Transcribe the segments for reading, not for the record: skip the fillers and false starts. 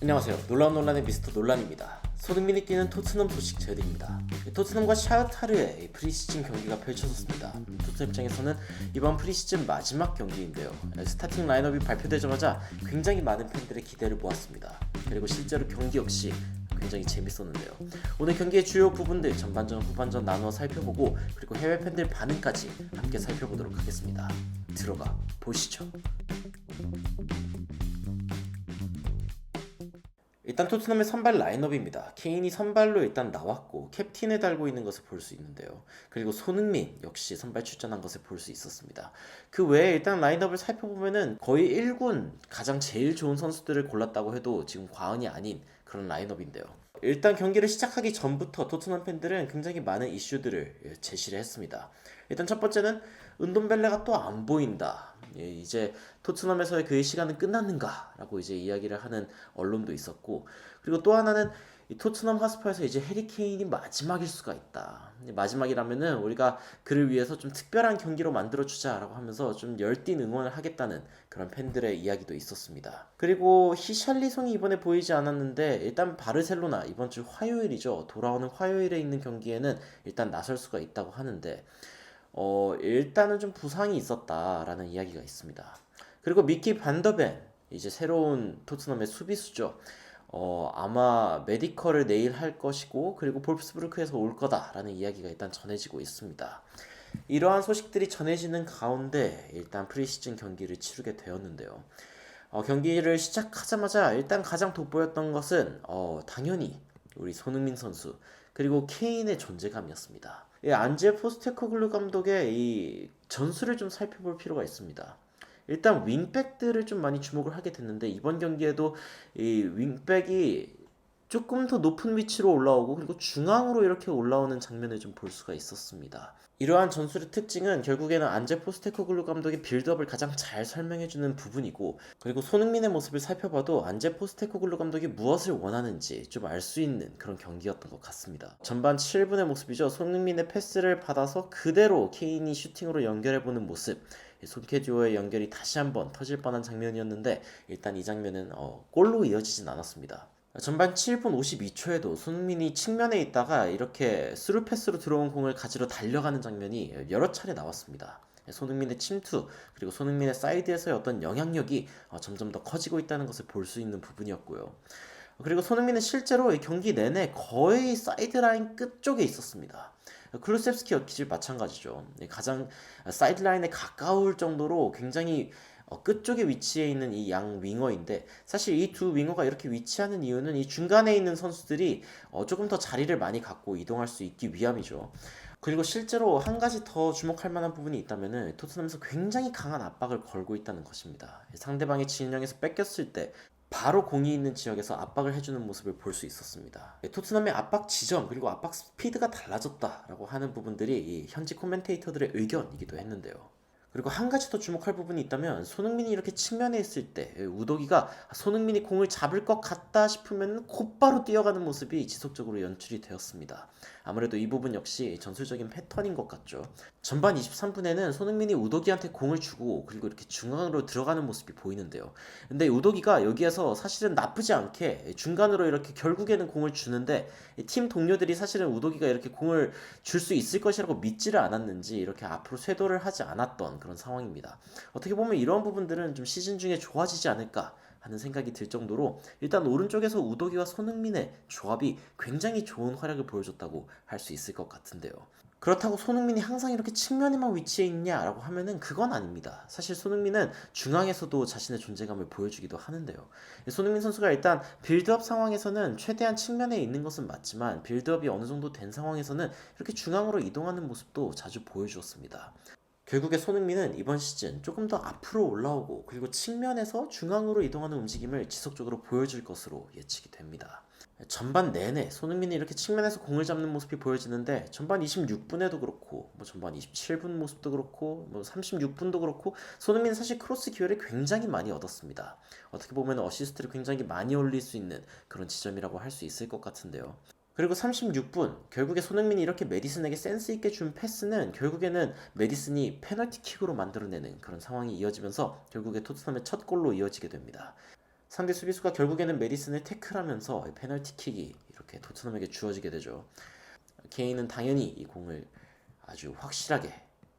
안녕하세요. 놀라운 논란의 미스터 논란입니다. 손흥민이 뛰는 토트넘 소식 전해드립니다. 토트넘과 샤흐타르의 프리시즌 경기가 펼쳐졌습니다. 토트넘 입장에서는 이번 프리시즌 마지막 경기인데요. 스타팅 라인업이 발표되자마자 굉장히 많은 팬들의 기대를 모았습니다. 그리고 실제로 경기 역시 굉장히 재밌었는데요. 오늘 경기의 주요 부분들 전반전, 후반전 나누어 살펴보고 그리고 해외 팬들 반응까지 함께 살펴보도록 하겠습니다. 들어가 보시죠. 일단 토트넘의 선발 라인업입니다. 케인이 선발로 일단 나왔고 캡틴을 달고 있는 것을 볼 수 있는데요. 그리고 손흥민 역시 선발 출전한 것을 볼 수 있었습니다. 그 외에 일단 라인업을 살펴보면은 거의 1군 가장 제일 좋은 선수들을 골랐다고 해도 지금 과언이 아닌 그런 라인업인데요. 일단 경기를 시작하기 전부터 토트넘 팬들은 굉장히 많은 이슈들을 제시를 했습니다. 일단 첫 번째는 은돔벨레가 또 안 보인다. 이제 토트넘에서의 그의 시간은 끝났는가? 라고 이제 이야기를 하는 언론도 있었고, 그리고 또 하나는 이 토트넘 하스퍼에서 이제 해리 케인이 마지막일 수가 있다. 마지막이라면은 우리가 그를 위해서 좀 특별한 경기로 만들어주자라고 하면서 좀 열띤 응원을 하겠다는 그런 팬들의 이야기도 있었습니다. 그리고 히샬리송이 이번에 보이지 않았는데 일단 바르셀로나 이번 주 화요일이죠. 돌아오는 화요일에 있는 경기에는 일단 나설 수가 있다고 하는데 일단은 좀 부상이 있었다라는 이야기가 있습니다. 그리고 미키 반더벤 이제 새로운 토트넘의 수비수죠. 아마 메디컬을 내일 할 것이고 그리고 볼프스부르크에서 올 거다라는 이야기가 일단 전해지고 있습니다. 이러한 소식들이 전해지는 가운데 일단 프리시즌 경기를 치르게 되었는데요. 경기를 시작하자마자 일단 가장 돋보였던 것은 당연히 우리 손흥민 선수 그리고 케인의 존재감이었습니다. 안제 포스테코글루 감독의 이 전술을 좀 살펴볼 필요가 있습니다. 일단 윙백들을 좀 많이 주목을 하게 됐는데 이번 경기에도 이 윙백이 조금 더 높은 위치로 올라오고 그리고 중앙으로 이렇게 올라오는 장면을 좀 볼 수가 있었습니다. 이러한 전술의 특징은 결국에는 안제 포스테코글루 감독의 빌드업을 가장 잘 설명해주는 부분이고 그리고 손흥민의 모습을 살펴봐도 안제 포스테코글루 감독이 무엇을 원하는지 좀 알 수 있는 그런 경기였던 것 같습니다. 전반 7분의 모습이죠. 손흥민의 패스를 받아서 그대로 케인이 슈팅으로 연결해보는 모습 손케듀어의 연결이 다시 한번 터질 뻔한 장면이었는데 일단 이 장면은 골로 이어지진 않았습니다. 전반 7분 52초에도 손흥민이 측면에 있다가 이렇게 스루 패스로 들어온 공을 가지러 달려가는 장면이 여러 차례 나왔습니다. 손흥민의 침투 그리고 손흥민의 사이드에서의 어떤 영향력이 점점 더 커지고 있다는 것을 볼 수 있는 부분이었고요. 그리고 손흥민은 실제로 경기 내내 거의 사이드라인 끝쪽에 있었습니다. 클루셉스키 역시 마찬가지죠. 가장 사이드라인에 가까울 정도로 굉장히 끝쪽에 위치해 있는 이 양 윙어인데 사실 이 두 윙어가 이렇게 위치하는 이유는 이 중간에 있는 선수들이 조금 더 자리를 많이 갖고 이동할 수 있기 위함이죠. 그리고 실제로 한 가지 더 주목할 만한 부분이 있다면은 토트넘에서 굉장히 강한 압박을 걸고 있다는 것입니다. 상대방이 진영에서 뺏겼을 때 바로 공이 있는 지역에서 압박을 해주는 모습을 볼 수 있었습니다. 토트넘의 압박 지점 그리고 압박 스피드가 달라졌다라고 하는 부분들이 이 현지 코멘테이터들의 의견이기도 했는데요. 그리고 한 가지 더 주목할 부분이 있다면 손흥민이 이렇게 측면에 있을 때 우도기가 손흥민이 공을 잡을 것 같다 싶으면 곧바로 뛰어가는 모습이 지속적으로 연출이 되었습니다. 아무래도 이 부분 역시 전술적인 패턴인 것 같죠. 전반 23분에는 손흥민이 우도기한테 공을 주고 그리고 이렇게 중앙으로 들어가는 모습이 보이는데요. 근데 우도기가 여기에서 사실은 나쁘지 않게 중간으로 이렇게 결국에는 공을 주는데 팀 동료들이 사실은 우도기가 이렇게 공을 줄 수 있을 것이라고 믿지를 않았는지 이렇게 앞으로 쇄도를 하지 않았던 그런 상황입니다. 어떻게 보면 이런 부분들은 좀 시즌 중에 좋아지지 않을까 하는 생각이 들 정도로 일단 오른쪽에서 우도기와 손흥민의 조합이 굉장히 좋은 활약을 보여줬다고 할 수 있을 것 같은데요. 그렇다고 손흥민이 항상 이렇게 측면에만 위치해 있냐라고 하면은 그건 아닙니다. 사실 손흥민은 중앙에서도 자신의 존재감을 보여주기도 하는데요. 손흥민 선수가 일단 빌드업 상황에서는 최대한 측면에 있는 것은 맞지만 빌드업이 어느 정도 된 상황에서는 이렇게 중앙으로 이동하는 모습도 자주 보여주었습니다. 결국에 손흥민은 이번 시즌 조금 더 앞으로 올라오고 그리고 측면에서 중앙으로 이동하는 움직임을 지속적으로 보여줄 것으로 예측이 됩니다. 전반 내내 손흥민이 이렇게 측면에서 공을 잡는 모습이 보여지는데 전반 26분에도 그렇고 전반 27분 모습도 그렇고 36분도 그렇고 손흥민은 사실 크로스 기회를 굉장히 많이 얻었습니다. 어떻게 보면 어시스트를 굉장히 많이 올릴 수 있는 그런 지점이라고 할 수 있을 것 같은데요. 그리고 36분 결국에 손흥민이 이렇게 메디슨에게 센스 있게 준 패스는 결국에는 메디슨이 페널티킥으로 만들어내는 그런 상황이 이어지면서 결국에 토트넘의 첫 골로 이어지게 됩니다. 상대 수비수가 결국에는 메디슨을 태클하면서 페널티킥이 이렇게 토트넘에게 주어지게 되죠. 케인은 당연히 이 공을 아주 확실하게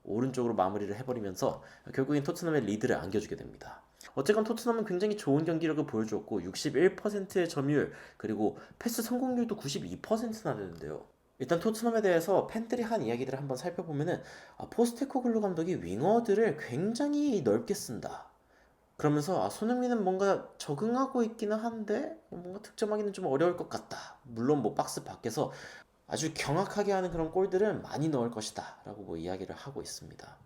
오른쪽으로 마무리를 해버리면서 결국엔 토트넘의 리드를 안겨주게 됩니다. 어쨌건 토트넘은 굉장히 좋은 경기력을 보여주었고 61%의 점유율 그리고 패스 성공률도 92%나 되는데요. 일단 토트넘에 대해서 팬들이 한 이야기들을 한번 살펴보면은 포스테코글루 감독이 윙어들을 굉장히 넓게 쓴다. 그러면서 손흥민은 뭔가 적응하고 있기는 한데 뭔가 득점하기는 좀 어려울 것 같다. 물론 뭐 박스 밖에서 아주 경악하게 하는 그런 골들은 많이 넣을 것이다 라고 뭐 이야기를 하고 있습니다.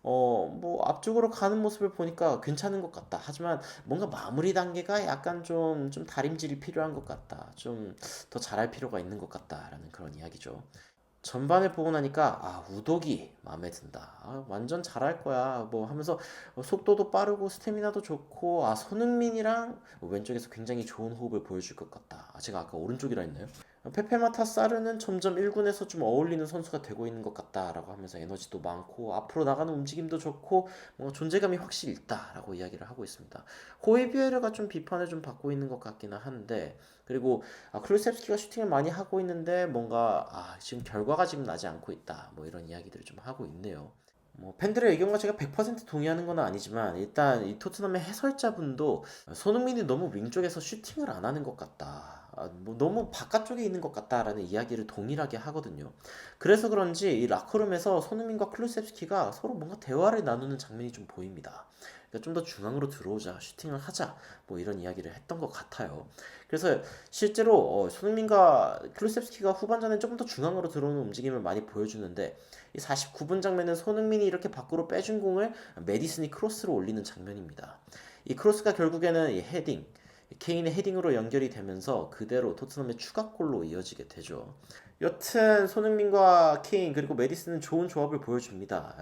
뭐 앞쪽으로 가는 모습을 보니까 괜찮은 것 같다. 하지만 뭔가 마무리 단계가 약간 좀 다림질이 필요한 것 같다. 좀 더 잘할 필요가 있는 것 같다라는 그런 이야기죠. 전반을 보고 나니까 우독이 마음에 든다. 완전 잘할 거야. 뭐 하면서 속도도 빠르고 스태미나도 좋고 손흥민이랑 왼쪽에서 굉장히 좋은 호흡을 보여줄 것 같다. 제가 아까 오른쪽이라 했나요? 페페마타 사르는 점점 1군에서 좀 어울리는 선수가 되고 있는 것 같다라고 하면서 에너지도 많고 앞으로 나가는 움직임도 좋고 뭔가 존재감이 확실히 있다라고 이야기를 하고 있습니다. 호이비에르가 좀 비판을 좀 받고 있는 것 같기는 한데 그리고 클루셉스키가 슈팅을 많이 하고 있는데 뭔가 지금 결과가 지금 나지 않고 있다 뭐 이런 이야기들을 좀 하고 있네요. 뭐 팬들의 의견과 제가 100% 동의하는 건 아니지만 일단 이 토트넘의 해설자분도 손흥민이 너무 윙쪽에서 슈팅을 안 하는 것 같다. 뭐 너무 바깥쪽에 있는 것 같다라는 이야기를 동일하게 하거든요. 그래서 그런지 이 라커룸에서 손흥민과 클루셉스키가 서로 뭔가 대화를 나누는 장면이 좀 보입니다. 그러니까 좀 더 중앙으로 들어오자, 슈팅을 하자, 뭐 이런 이야기를 했던 것 같아요. 그래서 실제로 손흥민과 클루셉스키가 후반전에 조금 더 중앙으로 들어오는 움직임을 많이 보여주는데 이 49분 장면은 손흥민이 이렇게 밖으로 빼준 공을 메디슨이 크로스로 올리는 장면입니다. 이 크로스가 결국에는 이 헤딩, 케인의 헤딩으로 연결이 되면서 그대로 토트넘의 추가골로 이어지게 되죠. 여튼 손흥민과 케인 그리고 메디슨은 좋은 조합을 보여줍니다.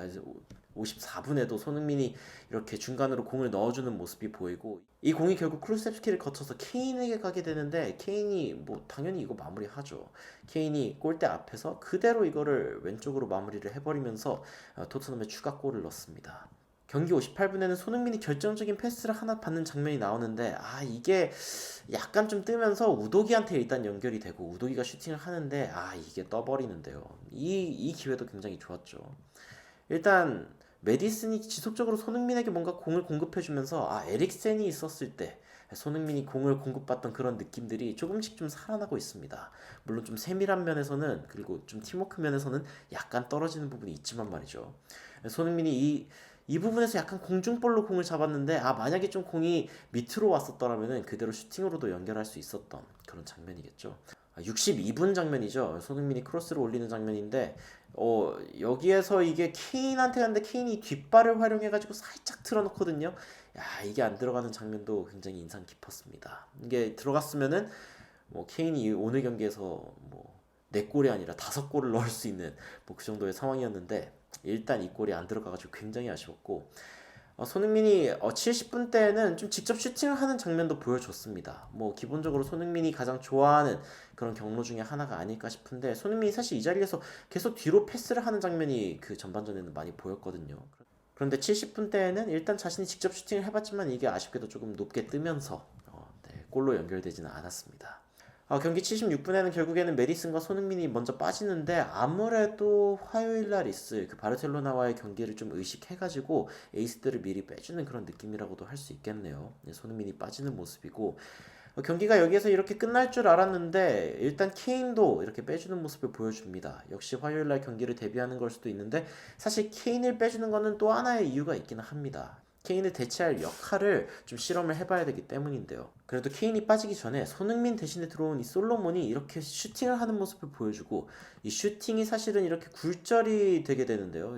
54분에도 손흥민이 이렇게 중간으로 공을 넣어주는 모습이 보이고 이 공이 결국 클루셉스키를 거쳐서 케인에게 가게 되는데 케인이 뭐 당연히 이거 마무리하죠. 케인이 골대 앞에서 그대로 이거를 왼쪽으로 마무리를 해버리면서 토트넘의 추가골을 넣습니다. 경기 58분에는 손흥민이 결정적인 패스를 하나 받는 장면이 나오는데 이게 약간 좀 뜨면서 우도기한테 일단 연결이 되고 우도기가 슈팅을 하는데 이게 떠버리는데요. 이 기회도 굉장히 좋았죠. 일단 메디슨이 지속적으로 손흥민에게 뭔가 공을 공급해주면서 에릭센이 있었을 때 손흥민이 공을 공급받던 그런 느낌들이 조금씩 좀 살아나고 있습니다. 물론 좀 세밀한 면에서는 그리고 좀 팀워크 면에서는 약간 떨어지는 부분이 있지만 말이죠. 손흥민이 이 부분에서 약간 공중볼로 공을 잡았는데 만약에 좀 공이 밑으로 왔었더라면은 그대로 슈팅으로도 연결할 수 있었던 그런 장면이겠죠. 62분 장면이죠. 손흥민이 크로스를 올리는 장면인데 여기에서 이게 케인한테 갔는데 케인이 뒷발을 활용해가지고 살짝 틀어놓거든요. 이게 안 들어가는 장면도 굉장히 인상 깊었습니다. 이게 들어갔으면은 뭐 케인이 오늘 경기에서 뭐 4골이 아니라 5골을 넣을 수 있는 뭐 그 정도의 상황이었는데 일단 이 골이 안 들어가가지고 굉장히 아쉬웠고 손흥민이 70분 때에는 좀 직접 슈팅을 하는 장면도 보여줬습니다. 뭐 기본적으로 손흥민이 가장 좋아하는 그런 경로 중에 하나가 아닐까 싶은데 손흥민이 사실 이 자리에서 계속 뒤로 패스를 하는 장면이 그 전반전에는 많이 보였거든요. 그런데 70분 때에는 일단 자신이 직접 슈팅을 해봤지만 이게 아쉽게도 조금 높게 뜨면서 골로 연결되지는 않았습니다. 경기 76분에는 결국에는 메디슨과 손흥민이 먼저 빠지는데 아무래도 화요일 날 있을 그 바르셀로나와의 경기를 좀 의식해가지고 에이스들을 미리 빼주는 그런 느낌이라고도 할 수 있겠네요. 손흥민이 빠지는 모습이고 경기가 여기에서 이렇게 끝날 줄 알았는데 일단 케인도 이렇게 빼주는 모습을 보여줍니다. 역시 화요일 날 경기를 대비하는 걸 수도 있는데 사실 케인을 빼주는 거는 또 하나의 이유가 있기는 합니다. 케인을 대체할 역할을 좀 실험을 해봐야 되기 때문인데요. 그래도 케인이 빠지기 전에 손흥민 대신에 들어온 이 솔로몬이 이렇게 슈팅을 하는 모습을 보여주고 이 슈팅이 사실은 이렇게 굴절이 되게 되는데요.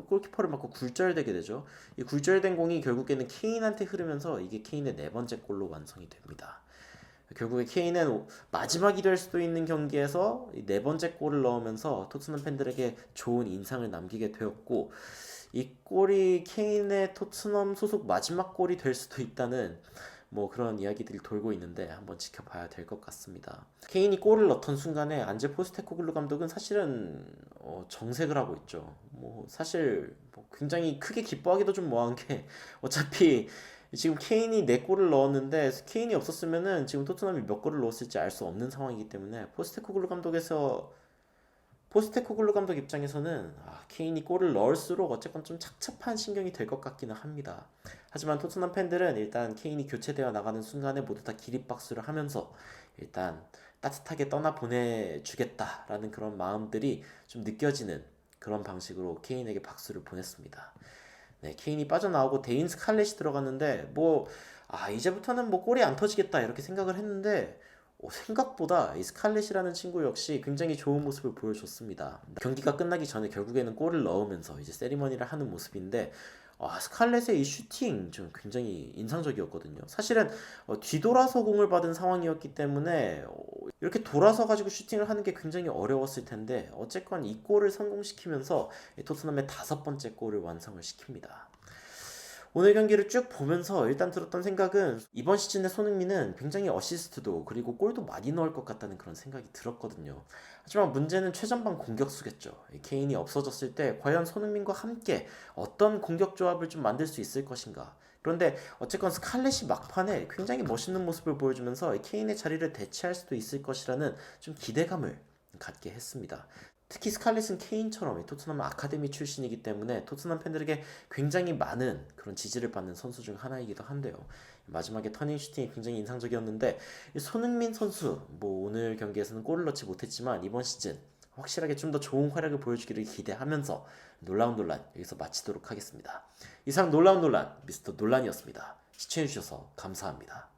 골키퍼를 맞고 굴절되게 되죠. 이 굴절된 공이 결국에는 케인한테 흐르면서 이게 케인의 4번째 골로 완성이 됩니다. 결국에 케인은 마지막이 될 수도 있는 경기에서 4번째 골을 넣으면서 토트넘 팬들에게 좋은 인상을 남기게 되었고 이 골이 케인의 토트넘 소속 마지막 골이 될 수도 있다는 뭐 그런 이야기들이 돌고 있는데 한번 지켜봐야 될 것 같습니다. 케인이 골을 넣던 순간에 안제 포스테코글루 감독은 사실은 정색을 하고 있죠. 뭐 사실 뭐 굉장히 크게 기뻐하기도 좀 뭐한 게 어차피 지금 케인이 4골을 넣었는데 케인이 없었으면은 지금 토트넘이 몇 골을 넣었을지 알 수 없는 상황이기 때문에 포스테코글루 감독 입장에서는 케인이 골을 넣을수록 어쨌건 좀 착잡한 신경이 될 것 같기는 합니다. 하지만 토트넘 팬들은 일단 케인이 교체되어 나가는 순간에 모두 다 기립박수를 하면서 일단 따뜻하게 떠나 보내주겠다라는 그런 마음들이 좀 느껴지는 그런 방식으로 케인에게 박수를 보냈습니다. 네, 케인이 빠져나오고 데인 스칼렛이 들어갔는데 이제부터는 뭐 골이 안 터지겠다 이렇게 생각을 했는데 생각보다 이 스칼렛이라는 친구 역시 굉장히 좋은 모습을 보여줬습니다. 경기가 끝나기 전에 결국에는 골을 넣으면서 이제 세리머니를 하는 모습인데 스칼렛의 이 슈팅 좀 굉장히 인상적이었거든요. 사실은 뒤돌아서 공을 받은 상황이었기 때문에 이렇게 돌아서 가지고 슈팅을 하는 게 굉장히 어려웠을 텐데 어쨌건 이 골을 성공시키면서 토트넘의 5번째 골을 완성을 시킵니다. 오늘 경기를 쭉 보면서 일단 들었던 생각은 이번 시즌의 손흥민은 굉장히 어시스트도 그리고 골도 많이 넣을 것 같다는 그런 생각이 들었거든요. 하지만 문제는 최전방 공격수겠죠. 케인이 없어졌을 때 과연 손흥민과 함께 어떤 공격 조합을 좀 만들 수 있을 것인가. 그런데 어쨌건 스칼렛이 막판에 굉장히 멋있는 모습을 보여주면서 케인의 자리를 대체할 수도 있을 것이라는 좀 기대감을 갖게 했습니다. 특히 스칼렛은 케인처럼 토트넘 아카데미 출신이기 때문에 토트넘 팬들에게 굉장히 많은 그런 지지를 받는 선수 중 하나이기도 한데요. 마지막에 터닝 슈팅이 굉장히 인상적이었는데 손흥민 선수 오늘 경기에서는 골을 넣지 못했지만 이번 시즌 확실하게 좀 더 좋은 활약을 보여주기를 기대하면서 놀라운 논란 여기서 마치도록 하겠습니다. 이상 놀라운 논란 미스터 논란이었습니다. 시청해주셔서 감사합니다.